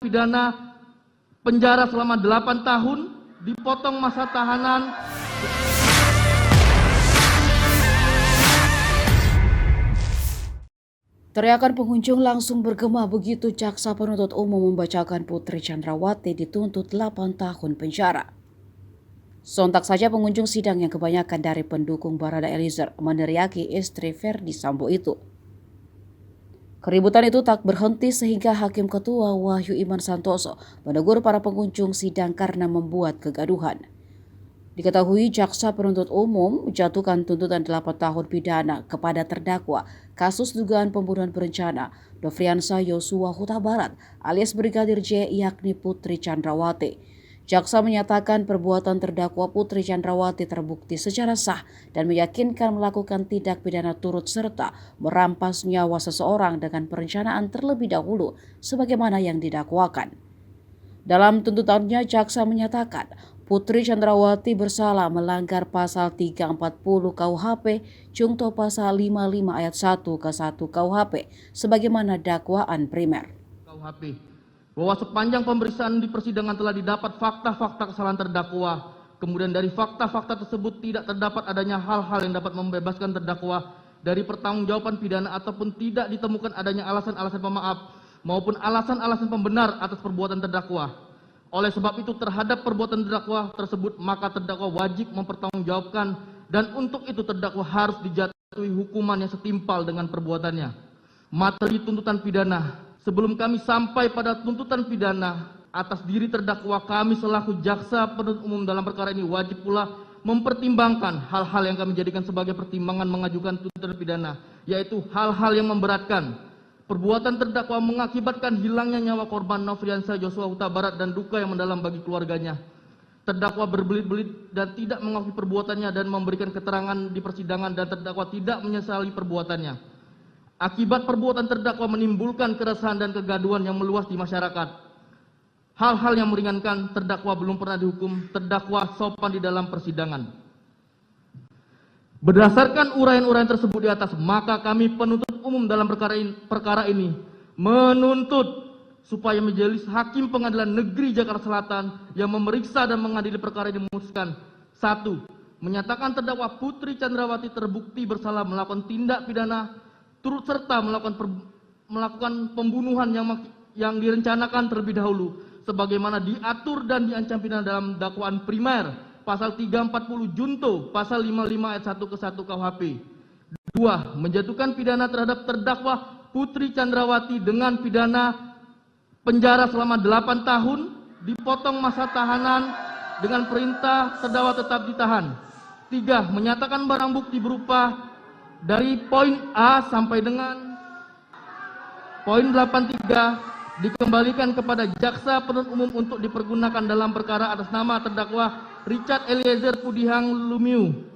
pidana penjara selama 8 tahun, dipotong masa tahanan. Teriakan pengunjung langsung bergema begitu jaksa penuntut umum membacakan Putri Chandrawati dituntut 8 tahun penjara. Sontak saja pengunjung sidang yang kebanyakan dari pendukung Barada Eliezer meneriaki istri Verdi Sambo itu. Keributan itu tak berhenti sehingga Hakim Ketua Wahyu Iman Santoso menegur para pengunjung sidang karena membuat kegaduhan. Diketahui jaksa penuntut umum menjatuhkan tuntutan 8 tahun pidana kepada terdakwa kasus dugaan pembunuhan berencana Nofriansah Yosua Huta Barat alias Brigadir J yakni Putri Chandrawati. Jaksa menyatakan perbuatan terdakwa Putri Chandrawati terbukti secara sah dan meyakinkan melakukan tindak pidana turut serta merampas nyawa seseorang dengan perencanaan terlebih dahulu sebagaimana yang didakwakan. Dalam tuntutannya, jaksa menyatakan Putri Chandrawati bersalah melanggar pasal 340 KUHP junto pasal 55 ayat 1 ke 1 KUHP sebagaimana dakwaan primer. KUHP bahwa sepanjang pemeriksaan di persidangan telah didapat fakta-fakta kesalahan terdakwa, kemudian dari fakta-fakta tersebut tidak terdapat adanya hal-hal yang dapat membebaskan terdakwa dari pertanggungjawaban pidana ataupun tidak ditemukan adanya alasan-alasan pemaaf maupun alasan-alasan pembenar atas perbuatan terdakwa. Oleh sebab itu terhadap perbuatan terdakwa tersebut maka terdakwa wajib mempertanggungjawabkan dan untuk itu terdakwa harus dijatuhi hukuman yang setimpal dengan perbuatannya. Materi tuntutan pidana. Sebelum kami sampai pada tuntutan pidana atas diri terdakwa, kami selaku jaksa penuntut umum dalam perkara ini wajib pula mempertimbangkan hal-hal yang kami jadikan sebagai pertimbangan mengajukan tuntutan pidana, yaitu hal-hal yang memberatkan. Perbuatan terdakwa mengakibatkan hilangnya nyawa korban Nofriansah Yosua Huta Barat dan duka yang mendalam bagi keluarganya. Terdakwa berbelit-belit dan tidak mengakui perbuatannya dan memberikan keterangan di persidangan dan terdakwa tidak menyesali perbuatannya. Akibat perbuatan terdakwa menimbulkan keresahan dan kegaduhan yang meluas di masyarakat. Hal-hal yang meringankan, terdakwa belum pernah dihukum, terdakwa sopan di dalam persidangan. Berdasarkan uraian-uraian tersebut di atas, maka kami penuntut umum dalam perkara ini menuntut supaya Majelis Hakim Pengadilan Negeri Jakarta Selatan yang memeriksa dan mengadili perkara ini memutuskan: 1. Menyatakan terdakwa Putri Chandrawati terbukti bersalah melakukan tindak pidana turut serta melakukan pembunuhan yang direncanakan terlebih dahulu sebagaimana diatur dan diancam pidana dalam dakwaan primer pasal 340 junto pasal 55 ayat 1 ke 1 KUHP. 2. Menjatuhkan pidana terhadap terdakwa Putri Chandrawati dengan pidana penjara selama 8 tahun, dipotong masa tahanan dengan perintah terdakwa tetap ditahan. 3. Menyatakan barang bukti berupa dari poin A sampai dengan poin 83 dikembalikan kepada jaksa penuntut umum untuk dipergunakan dalam perkara atas nama terdakwa Richard Eliezer Pudihang Lumiu.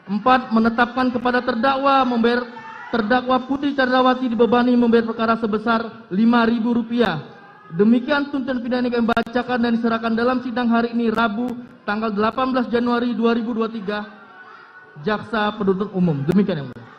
4. Menetapkan kepada terdakwa Putri Chandrawati dibebani membayar perkara sebesar Rp5.000. Demikian tuntutan pidana yang kami bacakan dan diserahkan dalam sidang hari ini Rabu tanggal 18 Januari 2023. Jaksa penuntut umum. Demikian yang mulia.